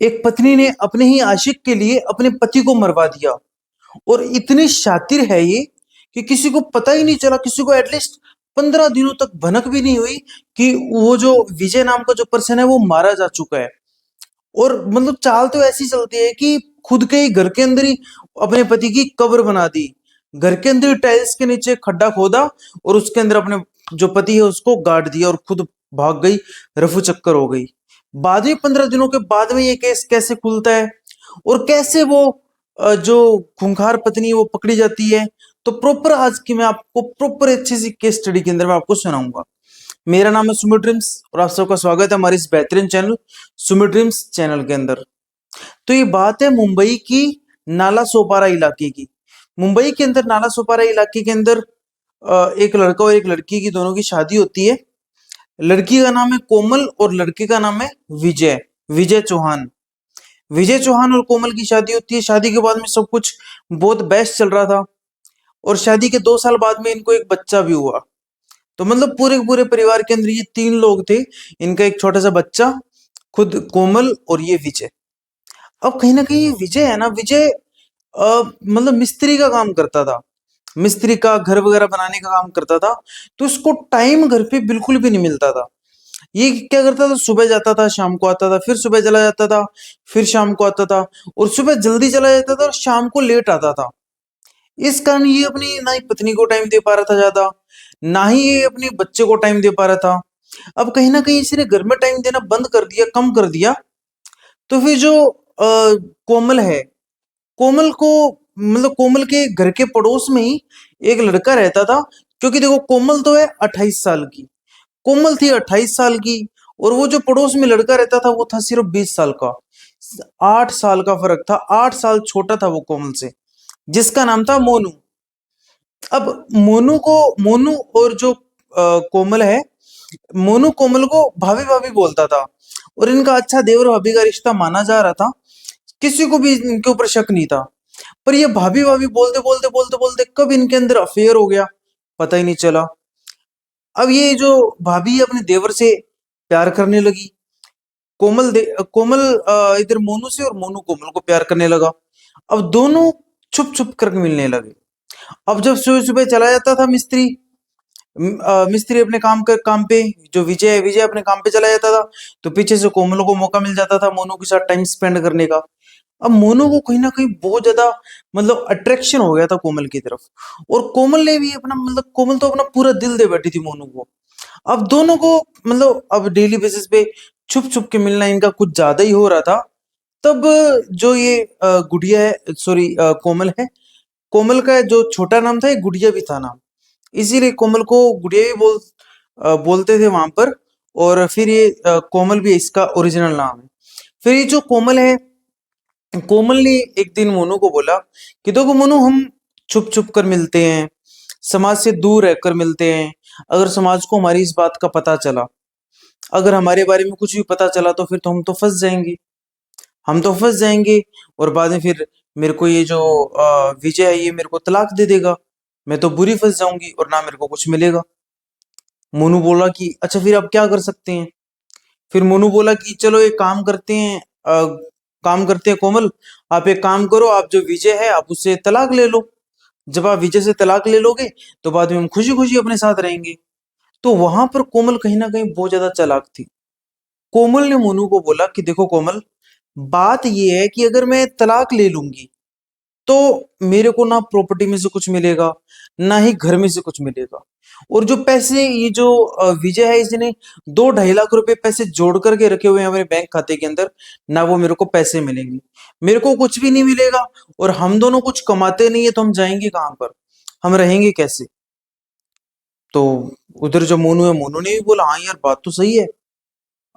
एक पत्नी ने अपने ही आशिक के लिए अपने पति को मरवा दिया। और इतनी शातिर है ये कि किसी को पता ही नहीं चला, किसी को एटलीस्ट 15 दिनों तक भनक भी नहीं हुई कि वो जो विजय नाम का जो पर्सन है वो मारा जा चुका है। और मतलब चाल तो ऐसी चलती है कि खुद के ही घर के अंदर ही अपने पति की कब्र बना दी। घर के अंदर टाइल्स के नीचे खड्डा खोदा और उसके अंदर अपने जो पति है उसको गाड़ दिया और खुद भाग गई, रफू चक्कर हो गई। बाद में 15 दिनों के बाद में ये केस कैसे खुलता है और कैसे वो जो खूंखार पत्नी है वो पकड़ी जाती है, तो प्रॉपर आज की मैं आपको प्रॉपर अच्छी सी केस स्टडी के अंदर मैं आपको सुनाऊंगा। मेरा नाम है सुमित ड्रीम्स और आप सबका स्वागत है हमारे इस बेहतरीन चैनल सुमित ड्रीम्स चैनल के अंदर। तो ये बात है मुंबई की नाला सोपारा इलाके की। मुंबई के अंदर नाला सोपारा इलाके के अंदर एक लड़का और एक लड़की की दोनों की शादी होती है। लड़की का नाम है कोमल और लड़के का नाम है विजय, विजय चौहान। विजय चौहान और कोमल की शादी होती है। शादी के बाद में सब कुछ बहुत बेस्ट चल रहा था और शादी के 2 साल बाद में इनको एक बच्चा भी हुआ। तो मतलब पूरे के पूरे परिवार के अंदर ये 3 लोग थे, इनका एक छोटा सा बच्चा, खुद कोमल और ये विजय। अब कहीं ना कहीं ये विजय है ना, विजय मतलब मिस्त्री का काम करता था, मिस्त्री का घर वगैरह बनाने का काम करता था। तो इसको टाइम घर पे बिल्कुल भी नहीं मिलता था। ये क्या करता था, सुबह जाता था शाम को आता था, फिर सुबह चला जाता था, फिर शाम को आता था, और सुबह जल्दी चला जाता था और शाम को लेट आता था। इस कारण ये अपनी ना ही पत्नी को टाइम दे पा रहा था ज्यादा, ना ही ये अपने बच्चे को टाइम दे पा रहा था। अब कहीं ना कहीं इसने घर में टाइम देना बंद कर दिया, कम कर दिया। तो फिर जो कोमल है, कोमल को मतलब कोमल के घर के पड़ोस में ही एक लड़का रहता था। क्योंकि देखो कोमल तो है 28 साल की, कोमल थी 28 साल की, और वो जो पड़ोस में लड़का रहता था वो था सिर्फ 20 साल का। 8 साल का फर्क था, 8 साल छोटा था वो कोमल से, जिसका नाम था मोनू। अब मोनू और जो कोमल है, मोनू कोमल को भाभी भाभी बोलता था और इनका अच्छा देवर भाभी का रिश्ता माना जा रहा था। किसी को भी इनके ऊपर शक नहीं था। पर ये भाभी भाभी बोलते बोलते बोलते बोलते कब इनके अंदर अफेयर हो गया, पता ही नहीं चला। अब ये जो भाभी अपने देवर से प्यार करने लगी। कोमल इधर मोनू से और मोनू कोमल को प्यार करने लगा। अब दोनों छुप छुप कर मिलने लगे। अब जब सुबह सुबह चला जाता था मिस्त्री, मिस्त्री अपने काम पे, जो विजय है विजय अपने काम पे चला जाता था, तो पीछे से कोमल को मौका मिल जाता था मोनू के साथ टाइम स्पेंड करने का। अब मोनू को कहीं ना कहीं बहुत ज्यादा मतलब अट्रैक्शन हो गया था कोमल की तरफ। और कोमल ने भी अपना मतलब कोमल तो अपना पूरा दिल दे बैठी थी मोनू को। अब दोनों को मतलब अब डेली बेसिस पे छुप छुप के मिलना इनका कुछ ज्यादा ही हो रहा था। तब जो ये गुड़िया है, सॉरी कोमल है, कोमल का जो छोटा नाम था ये गुड़िया भी था नाम, इसीलिए कोमल को गुड़िया भी बोलते थे वहां पर। और फिर ये कोमल भी इसका ओरिजिनल नाम है। फिर ये जो कोमल है, कोमल ने एक दिन मोनू को बोला कि देखो मोनू, हम छुप छुप कर मिलते हैं, समाज से दूर रहकर मिलते हैं। अगर समाज को हमारी इस बात का पता चला, अगर हमारे बारे में कुछ भी पता चला, तो फिर तो हम तो फंस जाएंगे, हम तो फंस जाएंगे। और बाद में फिर मेरे को ये जो विजय है ये मेरे को तलाक दे देगा, मैं तो बुरी फंस जाऊंगी और ना मेरे को कुछ मिलेगा। मोनू बोला कि अच्छा फिर आप क्या कर सकते हैं। फिर मोनू बोला कि चलो एक काम करते हैं, काम करते हैं कोमल, आप एक काम करो, आप जो विजय है आप उससे तलाक ले लो। जब आप विजय से तलाक ले लोगे तो बाद में हम खुशी खुशी अपने साथ रहेंगे। तो वहां पर कोमल कहीं ना कहीं बहुत ज्यादा चालाक थी। कोमल ने मोनू को बोला कि देखो कोमल, बात ये है कि अगर मैं तलाक ले लूंगी तो मेरे को ना प्रॉपर्टी में से कुछ मिलेगा, ना ही घर में से कुछ मिलेगा। और जो पैसे ये जो विजय है इसने 2-2.5 लाख रुपए पैसे जोड़ करके रखे हुए हैं हमारे बैंक खाते के अंदर, ना वो मेरे को पैसे मिलेंगे, मेरे को कुछ भी नहीं मिलेगा। और हम दोनों कुछ कमाते नहीं है तो हम जाएंगे कहाँ पर, हम रहेंगे कैसे। तो उधर जो मोनू है, मोनू ने भी बोला हाँ यार बात तो सही है,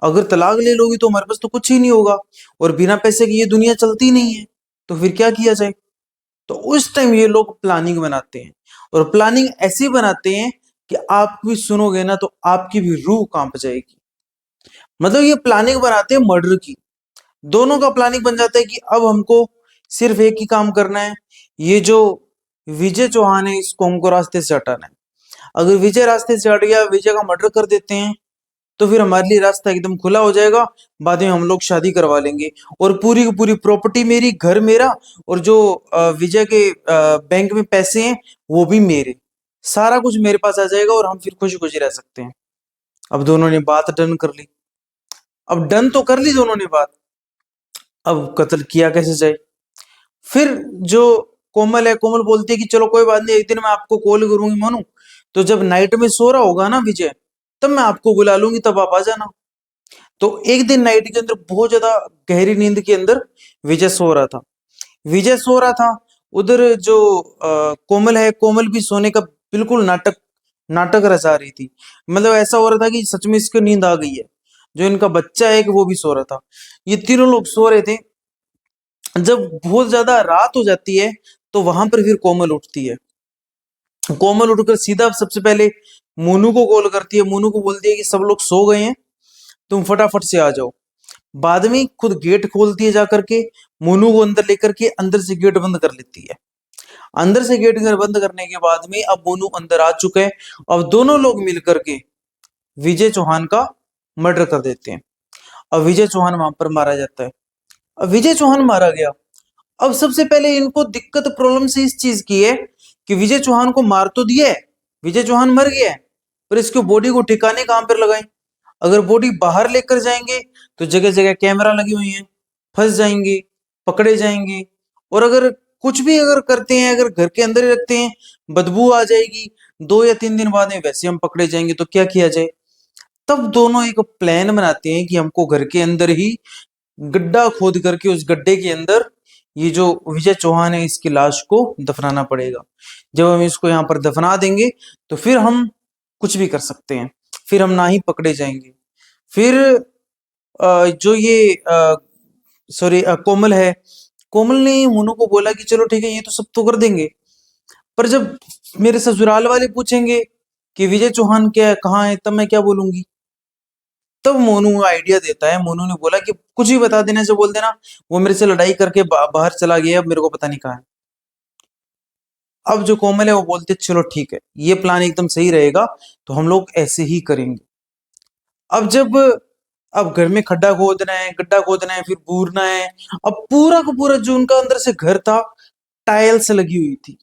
अगर तलाक ले लोगी तो हमारे पास तो कुछ ही नहीं होगा, और बिना पैसे की ये दुनिया चलती नहीं है, तो फिर क्या किया जाए। तो उस टाइम ये लोग प्लानिंग बनाते हैं, और प्लानिंग ऐसी बनाते हैं कि आप भी सुनोगे ना तो आपकी भी रूह कांप जाएगी। मतलब ये प्लानिंग बनाते हैं मर्डर की। दोनों का प्लानिंग बन जाता है कि अब हमको सिर्फ एक ही काम करना है, ये जो विजय चौहान है इसको हमको रास्ते से हटाना है। अगर विजय रास्ते से हट गया, विजय का मर्डर कर देते हैं, तो फिर हमारे लिए रास्ता एकदम खुला हो जाएगा। बाद में हम लोग शादी करवा लेंगे और पूरी की पूरी प्रॉपर्टी मेरी, घर मेरा, और जो विजय के बैंक में पैसे हैं वो भी मेरे। सारा कुछ मेरे पास आ जाएगा और हम फिर खुशी खुशी रह सकते हैं। अब दोनों ने बात डन कर ली। अब डन तो कर ली दोनों ने बात, अब कत्ल किया कैसे जाए। फिर जो कोमल है, कोमल बोलती है कि चलो कोई बात नहीं, एक दिन मैं आपको कॉल करूंगी मोनू, तो जब नाइट में सो रहा होगा ना विजय, तब मैं आपको बुला लूंगी, तब आप आ जाना। तो एक दिन नाइट के अंदर बहुत ज्यादा गहरी नींद के अंदर विजय सो रहा था। विजय सो रहा था, उधर जो कोमल है, कोमल भी सोने का बिल्कुल नाटक नाटक रचा रही थी। मतलब ऐसा हो रहा था कि सच में इसको नींद आ गई है। जो इनका बच्चा है कि वो भी सो रहा था, ये तीनों लोग सो रहे थे। जब बहुत ज्यादा रात हो जाती है तो वहां पर फिर कोमल उठती है। कोमल उठकर सीधा सबसे पहले मोनू को कॉल करती है। मोनू को बोलती है कि सब लोग सो गए हैं, तुम फटाफट से आ जाओ। बाद में खुद गेट खोलती है जाकर के, मोनू को अंदर लेकर के अंदर से गेट बंद कर लेती है। अंदर से गेट घर बंद करने के बाद में अब मोनू अंदर आ चुके हैं। अब दोनों लोग मिलकर के विजय चौहान का मर्डर कर देते हैं। अब विजय चौहान वहां पर मारा जाता है। अब विजय चौहान मारा गया। अब सबसे पहले इनको दिक्कत प्रॉब्लम से इस चीज की है कि विजय चौहान को मार तो दिया है, विजय चौहान मर गया है, पर इसकी बॉडी को ठिकाने कहां पर लगाएं। अगर बॉडी बाहर लेकर जाएंगे तो जगह जगह कैमरा लगी हुई है, फंस जाएंगे, पकड़े जाएंगे। और अगर कुछ भी अगर करते हैं, अगर घर के अंदर ही रखते हैं, बदबू आ जाएगी, 2 या 3 दिन बाद में वैसे हम पकड़े जाएंगे, तो क्या किया जाए। तब दोनों एक प्लान बनाते हैं कि हमको घर के अंदर ही गड्ढा खोद करके उस गड्ढे के अंदर ये जो विजय चौहान है इसकी लाश को दफनाना पड़ेगा। जब हम इसको यहाँ पर दफना देंगे तो फिर हम कुछ भी कर सकते हैं, फिर हम ना ही पकड़े जाएंगे। फिर जो ये सॉरी कोमल है, कोमल ने मोनू को बोला कि चलो ठीक है, ये तो सब तो कर देंगे, पर जब मेरे ससुराल वाले पूछेंगे कि विजय चौहान क्या कहाँ है, तब मैं क्या बोलूंगी। तब मोनू आइडिया देता है। मोनू ने बोला कि कुछ भी बता देना, जो बोल देना वो मेरे से लड़ाई करके बाहर चला गया, अब मेरे को पता नहीं कहाँ है। अब जो कोमल है वो बोलते चलो ठीक है, ये प्लान एकदम सही रहेगा, तो हम लोग ऐसे ही करेंगे। अब जब अब घर में खड्डा खोदना है, गड्ढा खोदना है, फिर बूरना है। अब पूरा का पूरा जो उनका अंदर से घर था, टाइल्स लगी हुई थी।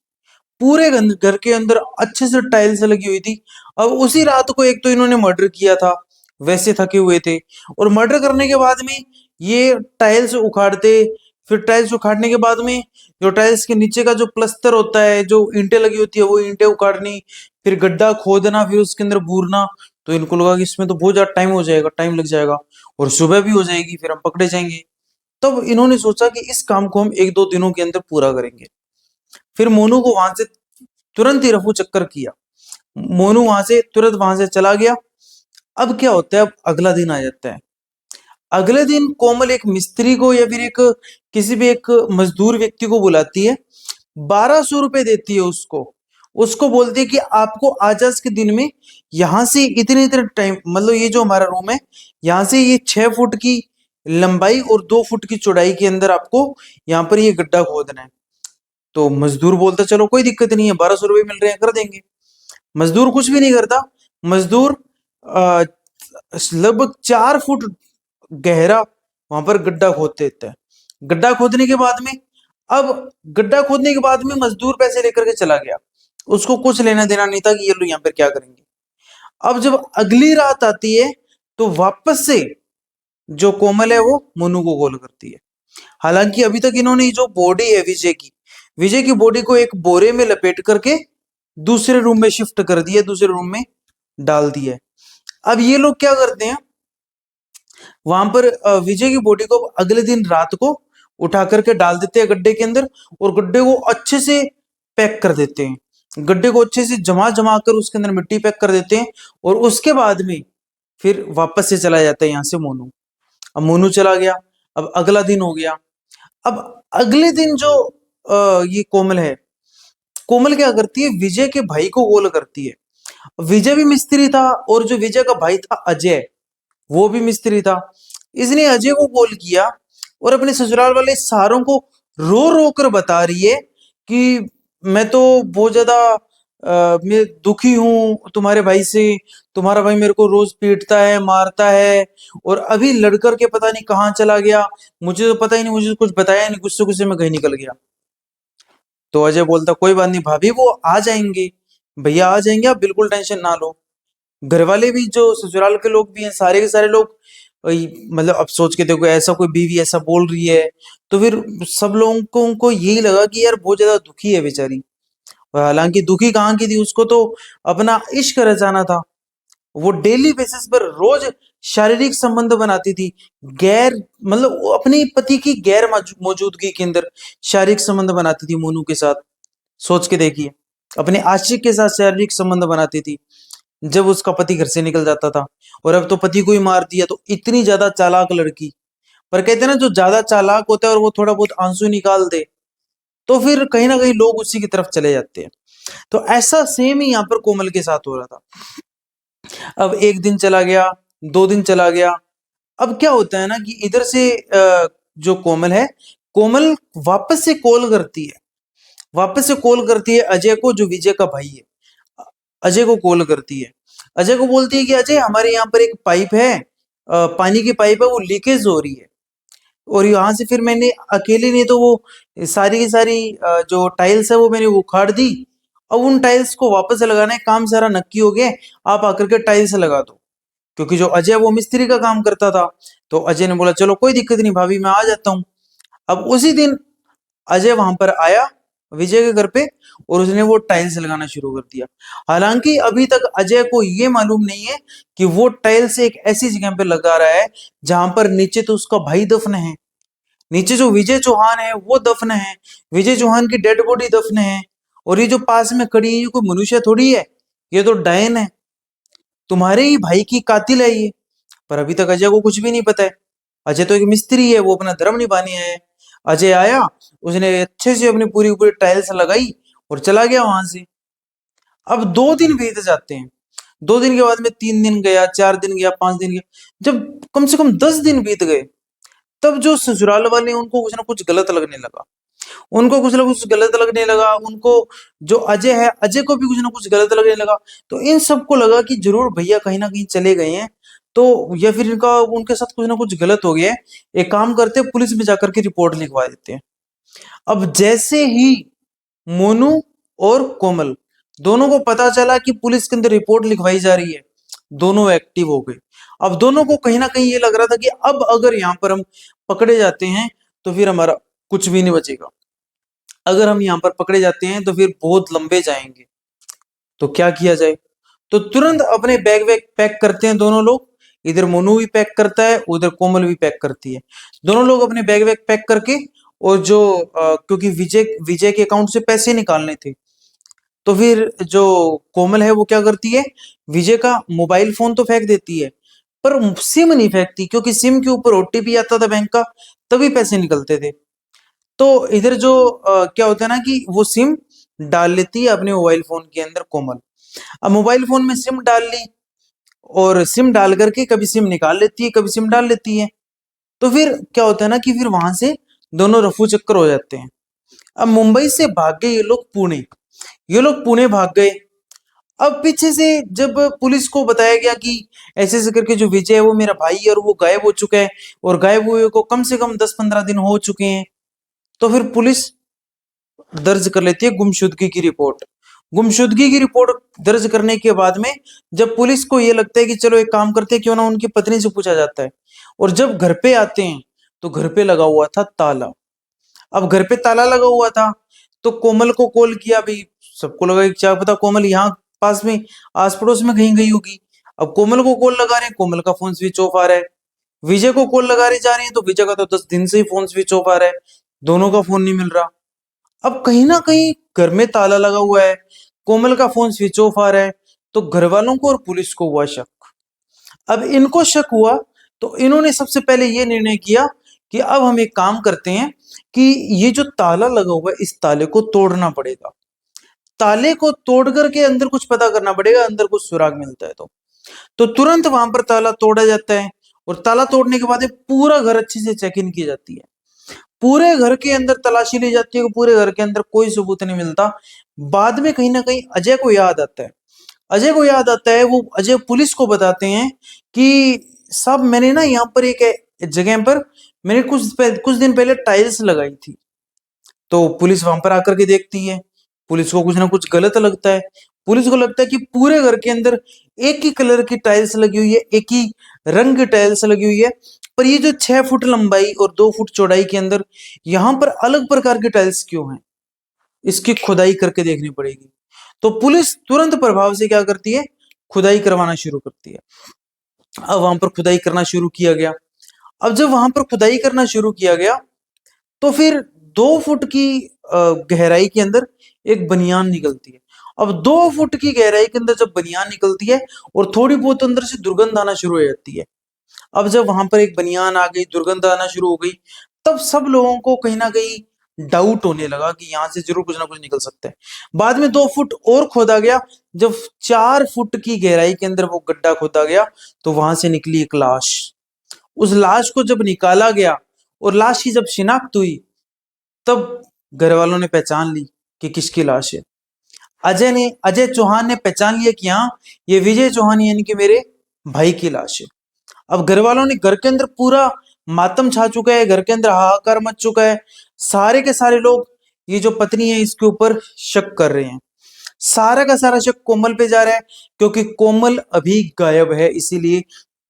पूरे घर के अंदर अच्छे से टाइल्स लगी हुई थी। अब उसी रात को एक तो इन्होंने मर्डर किया था, वैसे थके हुए थे, और मर्डर करने के बाद में ये टाइल्स उखाड़ते। फिर टाइल्स उखाड़ने के बाद में जो टाइल्स के नीचे का जो प्लस्तर होता है, जो ईंटें लगी होती है, वो ईंटें उखाड़नी, फिर गड्ढा खोदना, फिर उसके अंदर बूरना। तो इनको लगा कि इसमें तो बहुत ज्यादा टाइम हो जाएगा, टाइम लग जाएगा, और सुबह भी हो जाएगी, फिर हम पकड़े जाएंगे। तब इन्होंने सोचा कि इस काम को हम 1-2 दिनों के अंदर पूरा करेंगे। फिर मोनू को वहां से तुरंत ही रफू चक्कर किया। मोनू वहां से तुरंत वहां से चला गया। अब क्या होता है, अब अगला दिन आ जाता है। अगले दिन कोमल एक मिस्त्री को या फिर एक किसी भी एक मजदूर व्यक्ति को बुलाती है। 1200 रुपए देती है उसको। उसको बोलती है कि आपको आज आज के दिन में यहां से इतने इतने टाइम, मतलब ये जो हमारा रूम है, यहाँ से ये 6 फुट की लंबाई और 2 फुट की चौड़ाई के अंदर आपको यहाँ पर ये गड्ढा खोदना है। तो मजदूर बोलता चलो कोई दिक्कत नहीं है, 1200 रुपये मिल रहे हैं, कर देंगे। मजदूर कुछ भी नहीं करता। मजदूर अ, लगभग 4 फुट गहरा वहां पर गड्ढा खोद देता है। गड्ढा खोदने के बाद में, अब गड्ढा खोदने के बाद में मजदूर पैसे लेकर के चला गया। उसको कुछ लेना देना नहीं था कि ये लोग यहाँ पर क्या करेंगे। अब जब अगली रात आती है तो वापस से जो कोमल है वो मोनू को कॉल करती है। हालांकि अभी तक इन्होंने जो बॉडी है विजय की बॉडी को एक बोरे में लपेट करके दूसरे रूम में शिफ्ट कर दिया, दूसरे रूम में डाल दिया है। अब ये लोग क्या करते हैं, वहां पर विजय की बॉडी को अगले दिन रात को उठा करके डाल देते हैं गड्ढे के अंदर, और गड्ढे को अच्छे से पैक कर देते हैं। गड्ढे को अच्छे से जमा जमा कर उसके अंदर मिट्टी पैक कर देते हैं, और उसके बाद में फिर वापस से चला जाता है यहाँ से मोनू। अब मोनू चला गया। अब अगला दिन हो गया। अब अगले दिन जो ये कोमल है, कोमल क्या करती है, विजय के भाई को कॉल करती है। विजय भी मिस्त्री था, और जो विजय का भाई था अजय, वो भी मिस्त्री था। इसने अजय को कॉल किया और अपने ससुराल वाले सारों को रो रो कर बता रही है कि मैं तो बहुत ज्यादा मैं दुखी हूँ तुम्हारे भाई से, तुम्हारा भाई मेरे को रोज पीटता है, मारता है, और अभी लड़कर के पता नहीं कहाँ चला गया, मुझे तो पता ही नहीं, मुझे तो कुछ बताया नहीं, गुस्से गुस्से में कहीं निकल गया। तो अजय बोलता कोई बात नहीं भाभी, वो आ जाएंगे, भैया आ जाएंगे, आप बिल्कुल टेंशन ना लो। घर वाले भी, जो ससुराल के लोग भी हैं, सारे के सारे लोग मतलब अब सोच के देखो, ऐसा कोई बीवी ऐसा बोल रही है, तो फिर सब लोगों को उनको यही लगा कि यार बहुत ज्यादा दुखी है बेचारी। और हालांकि दुखी कहाँ की थी, उसको तो अपना इश्क रचाना था। वो डेली बेसिस पर रोज शारीरिक संबंध बनाती थी, गैर मतलब वो अपने पति की गैर मौजूदगी के अंदर शारीरिक संबंध बनाती थी मोनू के साथ। सोच के देखिए, अपने आशिक के साथ शारीरिक संबंध बनाती थी जब उसका पति घर से निकल जाता था। और अब तो पति को ही मार दिया, तो इतनी ज्यादा चालाक लड़की। पर कहते हैं ना, जो ज्यादा चालाक होता है और वो थोड़ा बहुत आंसू निकाल दे, तो फिर कहीं ना कहीं लोग उसी की तरफ चले जाते हैं। तो ऐसा सेम ही यहाँ पर कोमल के साथ हो रहा था। अब एक दिन चला गया, 2 दिन चला गया। अब क्या होता है ना कि इधर से जो कोमल है, कोमल वापस से कॉल करती है, वापस से कॉल करती है अजय को, जो विजय का भाई है। अजय को कॉल करती है, अजय को बोलती है कि अजय, हमारे यहाँ पर एक पाइप है, पानी की पाइप है, वो लीकेज हो रही है। और यहाँ से फिर मैंने अकेले नहीं तो वो सारी की सारी जो टाइल्स है वो मैंने उखाड़ दी। अब उन टाइल्स को वापस से लगाना है, काम सारा नक्की हो गया, आप आकर के टाइल्स लगा दो। क्योंकि जो अजय वो मिस्त्री का काम करता था। तो अजय ने बोला चलो कोई दिक्कत नहीं भाभी, मैं आ जाता हूँ। अब उसी दिन अजय वहां पर आया विजय के घर पे, और उसने वो टाइल्स लगाना शुरू कर दिया। हालांकि अभी तक अजय को ये मालूम नहीं है कि वो टाइल्स एक ऐसी जगह पे लगा रहा है जहां पर नीचे तो उसका भाई दफन है, नीचे जो विजय चौहान है वो दफन है, विजय चौहान की डेड बॉडी दफन है। और ये जो पास में खड़ी है, ये कोई मनुष्य थोड़ी है, ये तो डायन है, तुम्हारे ही भाई की कातिल है ये। पर अभी तक अजय को कुछ भी नहीं पता है। अजय तो एक मिस्त्री है, वो अपना धर्म निभाने आया है। अजय आया, उसने अच्छे से अपनी पूरी पूरी टाइल्स लगाई और चला गया वहां से। अब 2 दिन बीत जाते हैं, 2 दिन के बाद में 3 दिन गया, 4 दिन गया, 5 दिन गया, जब कम से कम 10 दिन बीत गए, तब जो ससुराल वाले हैं, उनको कुछ ना कुछ गलत लगने लगा। उनको कुछ ना कुछ गलत लगने लगा, उनको जो अजय है, अजय को भी कुछ ना कुछ गलत लगने लगा। तो इन सबको लगा कि जरूर भैया कहीं ना कहीं चले गए हैं, तो या फिर इनका उनके साथ कुछ ना कुछ गलत हो गया है। एक काम करते हैं, पुलिस में जाकर के रिपोर्ट लिखवा देते हैं। अब जैसे ही मोनू और कोमल दोनों को पता चला कि पुलिस के अंदर रिपोर्ट लिखवाई जा रही है, दोनों एक्टिव हो गए। अब दोनों को कहीं ना कहीं ये लग रहा था कि अब अगर यहाँ पर हम पकड़े जाते हैं तो फिर हमारा कुछ भी नहीं बचेगा, अगर हम यहाँ पर पकड़े जाते हैं तो फिर बहुत लंबे जाएंगे। तो क्या किया जाए? तो तुरंत अपने बैग वैग पैक करते हैं दोनों लोग। इधर मोनू भी पैक करता है, उधर कोमल भी पैक करती है। दोनों लोग अपने बैग वैग पैक करके, और जो क्योंकि विजय विजय के अकाउंट से पैसे निकालने थे, तो फिर जो कोमल है वो क्या करती है, विजय का मोबाइल फोन तो फेंक देती है, पर सिम नहीं फेंकती, क्योंकि सिम के ऊपर ओटीपी आता था बैंक का, तभी पैसे निकलते थे। तो इधर जो क्या होता है ना कि वो सिम डाल लेती है अपने मोबाइल फोन के अंदर कोमल। अब मोबाइल फोन में सिम डाल ली, और सिम डाल करके कभी सिम निकाल लेती है, कभी सिम डाल लेती है। तो फिर क्या होता है ना कि फिर वहां से दोनों रफू चक्कर हो जाते हैं। अब मुंबई से भाग गए ये लोग पुणे, ये लोग पुणे भाग गए। अब पीछे से जब पुलिस को बताया गया कि ऐसे ऐसे करके जो विजय है वो मेरा भाई है और वो गायब हो चुका है, और गायब हुए को कम से कम 10-15 दिन हो चुके हैं, तो फिर पुलिस दर्ज कर लेती है गुमशुदगी की रिपोर्ट। गुमशुदगी की रिपोर्ट दर्ज करने के बाद में जब पुलिस को ये लगता है कि चलो एक काम करते हैं, क्यों ना उनकी पत्नी से पूछा जाता है। और जब घर पे आते हैं तो घर पे लगा हुआ था ताला। अब घर पे ताला लगा हुआ था, तो कोमल को कॉल किया भाई, सबको लगा कि क्या पता कोमल यहाँ पास में आस पड़ोस में कहीं गई होगी। अब कोमल को कॉल लगा रहे हैं, कोमल का फोन स्विच ऑफ आ रहा है। विजय को कॉल लगा रही जा रही है, तो विजय का तो 10 दिन से ही फोन स्विच ऑफ आ रहा है, दोनों का फोन नहीं मिल रहा। अब कहीं ना कहीं घर में ताला लगा हुआ है, कोमल का फोन स्विच ऑफ आ रहा है, तो घर वालों को और पुलिस को हुआ शक। अब इनको शक हुआ, तो इन्होंने सबसे पहले ये निर्णय किया कि अब हम एक काम करते हैं कि ये जो ताला लगा हुआ है, इस ताले को तोड़ना पड़ेगा। ताले को तोड़ करके अंदर कुछ पता करना पड़ेगा, अंदर कुछ सुराग मिलता है तो तुरंत वहां पर ताला तोड़ा जाता है। और ताला तोड़ने के बाद ये पूरा घर अच्छे से चेक इन की जाती है। पूरे घर के अंदर तलाशी ली जाती है, पूरे घर के अंदर कोई सबूत नहीं मिलता। बाद में कहीं ना कहीं अजय को याद आता है। अजय को याद आता है, वो अजय पुलिस को बताते हैं कि साहब मैंने ना यहाँ पर एक जगह पर मैंने कुछ दिन पहले टाइल्स लगाई थी। तो पुलिस वहां पर आकर के देखती है, पुलिस को कुछ ना कुछ गलत लगता है। पुलिस को लगता है कि पूरे घर के अंदर एक ही कलर की टाइल्स लगी हुई है, एक ही रंग की टाइल्स लगी हुई है, पर ये जो 6 फुट लंबाई और 2 फुट चौड़ाई के अंदर यहाँ पर अलग प्रकार की टाइल्स क्यों हैं, इसकी खुदाई करके देखनी पड़ेगी। तो पुलिस तुरंत प्रभाव से क्या करती है, खुदाई करवाना शुरू करती है। अब वहां पर खुदाई करना शुरू किया गया। अब जब वहां पर खुदाई करना शुरू किया गया तो फिर 2 फुट की गहराई के अंदर एक बनियान निकलती है। अब 2 फुट की गहराई के अंदर जब बनियान निकलती है और थोड़ी बहुत अंदर से दुर्गंध आना शुरू हो जाती है। अब जब वहां पर एक बनियान आ गई, दुर्गंध आना शुरू हो गई, तब सब लोगों को कहीं ना कहीं डाउट होने लगा कि यहाँ से जरूर कुछ ना कुछ निकल सकता है। बाद में 2 फुट और खोदा गया। जब 4 फुट की गहराई के अंदर वो गड्ढा खोदा गया तो वहां से निकली एक लाश। उस लाश को जब निकाला गया और लाश की जब शिनाख्त हुई, तब घर वालों ने पहचान ली कि किसकी लाश है। अजय चौहान ने पहचान लिया कि हाँ, ये विजय चौहान यानी कि मेरे भाई की लाश है। अब घर वालों ने, घर के अंदर पूरा मातम छा चुका है, घर के अंदर हाहाकार मच चुका है। सारे के सारे लोग ये जो पत्नी है इसके ऊपर शक कर रहे हैं। सारा का सारा शक कोमल पे जा रहा है, क्योंकि कोमल अभी गायब है, इसीलिए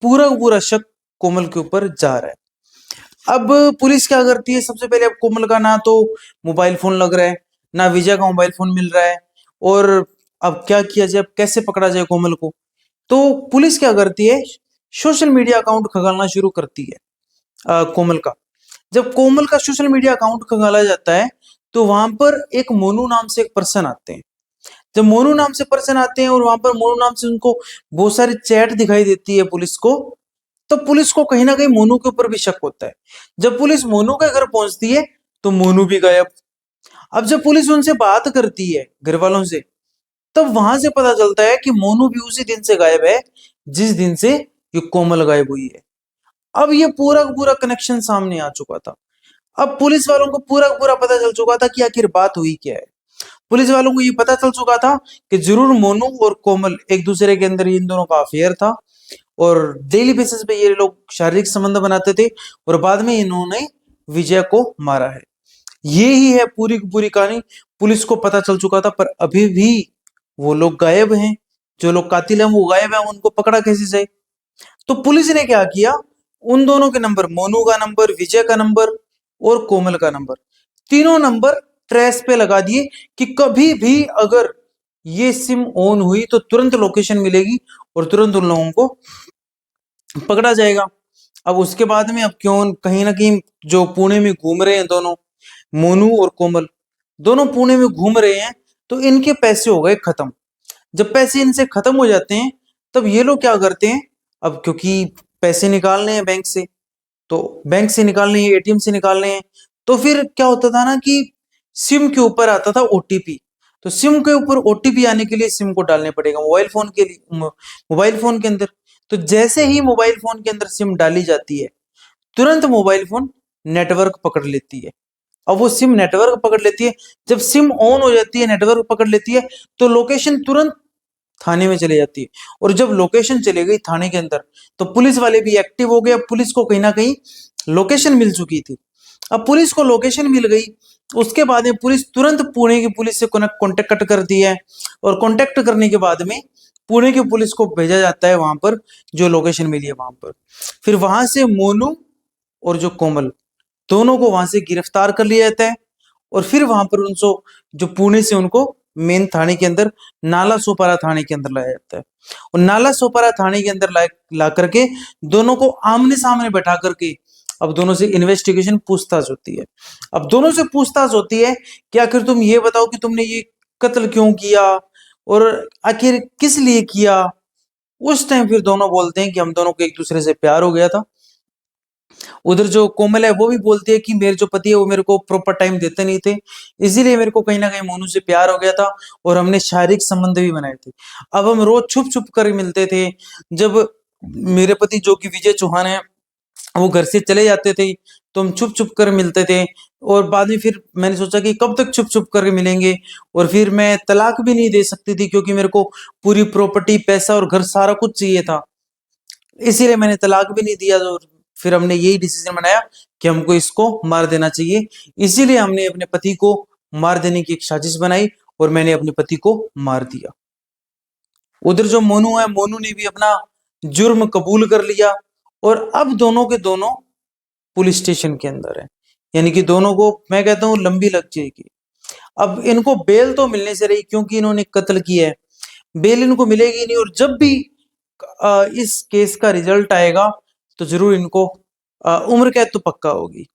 पूरा का पूरा शक कोमल के ऊपर जा रहा है। अब पुलिस क्या करती है, सबसे पहले अब कोमल का ना तो मोबाइल फोन लग रहा है, ना विजय का मोबाइल फोन मिल रहा है, और अब क्या किया जाए, अब कैसे पकड़ा जाए कोमल को। तो पुलिस क्या करती है, सोशल मीडिया अकाउंट खंगालना शुरू करती है कोमल का। जब कोमल का सोशल मीडिया अकाउंट खंगाला जाता है तो वहां पर एक मोनू नाम से एक पर्सन आते हैं। जब मोनू नाम से पर्सन आते हैं और वहां पर मोनू नाम से उनको बहुत सारी चैट दिखाई देती है पुलिस को, तो पुलिस को कहीं ना कहीं मोनू के ऊपर भी शक होता है। जब पुलिस मोनू के घर पहुंचती है तो मोनू भी गायब। अब जब पुलिस उनसे बात करती है घर वालों से, तब वहां से पता चलता है कि मोनू भी उसी दिन से गायब है जिस दिन से ये कोमल गायब हुई है। अब ये पूरा का पूरा कनेक्शन सामने आ चुका था। अब पुलिस वालों को पूरा का पूरा पता चल चुका था कि आखिर बात हुई क्या है। पुलिस वालों को ये पता चल चुका था कि जरूर मोनू और कोमल एक दूसरे के अंदर इन दोनों का अफेयर था, और डेली बेसिस पे ये लोग शारीरिक संबंध बनाते थे, और बाद में इन्होंने विजय को मारा है। ये ही है पूरी की पूरी कहानी। पुलिस को पता चल चुका था, पर अभी भी वो लोग गायब हैं। जो लोग कातिल हैं वो गायब हैं, उनको पकड़ा कैसे जाए। तो पुलिस ने क्या किया, उन दोनों के नंबर, मोनू का नंबर, विजय का नंबर और कोमल का नंबर, तीनों नंबर ट्रेस पे लगा दिए कि कभी भी अगर ये सिम ऑन हुई तो तुरंत लोकेशन मिलेगी और तुरंत उन लोगों को पकड़ा जाएगा। अब उसके बाद में, अब क्यों कहीं ना कहीं जो पुणे में घूम रहे हैं दोनों, मोनू और कोमल दोनों पुणे में घूम रहे हैं, तो इनके पैसे हो गए खत्म। जब पैसे इनसे खत्म हो जाते हैं तब ये लोग क्या करते हैं, अब क्योंकि पैसे निकालने हैं बैंक से, तो बैंक से निकालने हैं, एटीएम से निकालने हैं, तो फिर क्या होता था ना कि सिम के ऊपर आता था ओटीपी। तो सिम के ऊपर ओटीपी आने के लिए सिम को डालने पड़ेगा मोबाइल फोन के लिए, मोबाइल फोन के अंदर। तो जैसे ही मोबाइल फोन के अंदर सिम डाली जाती है, तुरंत मोबाइल फोन नेटवर्क पकड़ लेती है। अब वो सिम नेटवर्क पकड़ लेती है, जब सिम ऑन हो जाती है, नेटवर्क पकड़ लेती है, तो लोकेशन तुरंत थाने में चली जाती है। और जब लोकेशन चली गई थाने के अंदर, तो पुलिस वाले भी एक्टिव हो गए। अब पुलिस को कहीं ना कहीं लोकेशन मिल चुकी थी। अब पुलिस को लोकेशन मिल गई, उसके बाद में पुलिस तुरंत पुणे की पुलिस से कॉन्टेक्ट कर दिया है, और कॉन्टेक्ट करने के बाद में पुणे की पुलिस को भेजा जाता है वहां पर जो लोकेशन मिली है वहां पर। फिर वहां से मोनू और जो कोमल, दोनों को वहां से गिरफ्तार कर लिया जाता है, और फिर वहां पर उनको, जो पुणे से उनको मेन थाने के अंदर, नाला सोपारा थाने के अंदर लाया जाता है। और नाला सोपारा थाने के अंदर ला करके दोनों को आमने सामने बैठा करके अब दोनों से इन्वेस्टिगेशन, पूछताछ होती है। अब दोनों से पूछताछ होती है कि आखिर तुम ये बताओ कि तुमने ये कत्ल क्यों किया और आखिर किस लिए किया। उस टाइम फिर दोनों बोलते हैं कि हम दोनों को एक दूसरे से प्यार हो गया था। उधर जो कोमल है वो भी बोलती है कि मेरे जो पति है वो मेरे को प्रॉपर टाइम देते नहीं थे, इसीलिए मेरे को कहीं ना कहीं मोनू से प्यार हो गया था, और हमने शारीरिक संबंध भी बनाए थे। अब हम रोज छुप छुप कर मिलते थे। जब मेरे पति जो कि विजय चौहान है वो घर से चले जाते थे, तो हम छुप छुप कर मिलते थे। और बाद में फिर मैंने सोचा कि कब तक छुप छुप करके मिलेंगे, और फिर मैं तलाक भी नहीं दे सकती थी क्योंकि मेरे को पूरी प्रॉपर्टी, पैसा और घर सारा कुछ चाहिए था। इसीलिए मैंने तलाक भी नहीं दिया। और फिर हमने यही डिसीजन बनाया कि हमको इसको मार देना चाहिए। इसीलिए हमने अपने पति को मार देने की एक साजिश बनाई और मैंने अपने पति को मार दिया। उधर जो मोनू है, मोनू ने भी अपना जुर्म कबूल कर लिया और अब दोनों के दोनों पुलिस स्टेशन के अंदर है। यानी कि दोनों को मैं कहता हूँ लंबी लग जाएगी। अब इनको बेल तो मिलने से रही क्योंकि इन्होंने कत्ल किया है, बेल इनको मिलेगी नहीं। और जब भी इस केस का रिजल्ट आएगा तो जरूर इनको उम्र कैद तो पक्का होगी।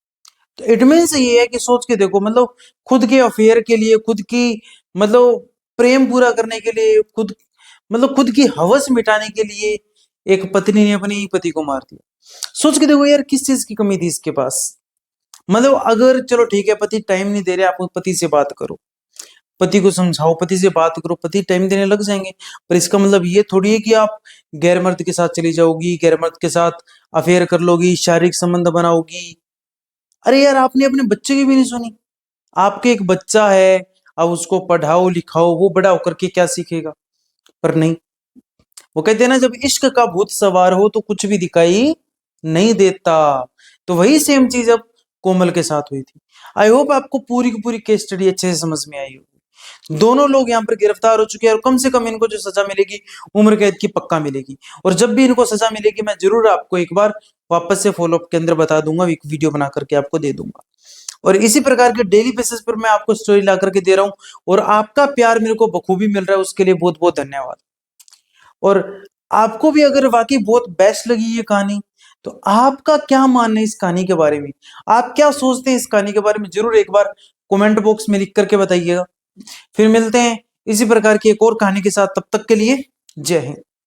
तो इट मीन्स ये है कि सोच के देखो, मतलब खुद के अफेयर के लिए, खुद की मतलब प्रेम पूरा करने के लिए, खुद की हवस मिटाने के लिए एक पत्नी ने अपने ही पति को मार दिया। सोच के देखो यार, किस चीज की कमी थी इसके पास। मतलब अगर चलो ठीक है, पति टाइम नहीं दे रहे, आप पति से बात करो, पति को समझाओ, पति से बात करो, पति टाइम देने लग जाएंगे। पर इसका मतलब ये थोड़ी है कि आप गैर मर्द के साथ चली जाओगी, गैर मर्द के साथ अफेयर कर लोगी, शारीरिक संबंध बनाओगी। अरे यार, आपने अपने बच्चे की भी नहीं सुनी। आपके एक बच्चा है, अब उसको पढ़ाओ लिखाओ, वो बड़ा होकर के क्या सीखेगा। पर नहीं, वो कहते हैं ना, जब इश्क का भूत सवार हो तो कुछ भी दिखाई नहीं देता। तो वही सेम चीज अब कोमल के साथ हुई थी। आई होप आपको पूरी की पूरी केस स्टडी अच्छे से समझ में आई होगी। दोनों लोग यहाँ पर गिरफ्तार हो चुके हैं और कम से कम इनको जो सजा मिलेगी, उम्र कैद की पक्का मिलेगी। और जब भी इनको सजा मिलेगी, मैं जरूर आपको एक बार वापस से फॉलोअप के अंदर बता दूंगा, एक वीडियो बना करके आपको दे दूंगा। और इसी प्रकार के डेली बेसिस पर मैं आपको स्टोरी ला करके दे रहा हूँ, और आपका प्यार मेरे को बखूबी मिल रहा है, उसके लिए बहुत बहुत धन्यवाद। और आपको भी अगर वाकई बहुत बेस्ट लगी ये कहानी, तो आपका क्या मानना है इस कहानी के बारे में? आप क्या सोचते हैं इस कहानी के बारे में? जरूर एक बार कमेंट बॉक्स में लिख करके बताइएगा। फिर मिलते हैं इसी प्रकार की एक और कहानी के साथ, तब तक के लिए जय हिंद।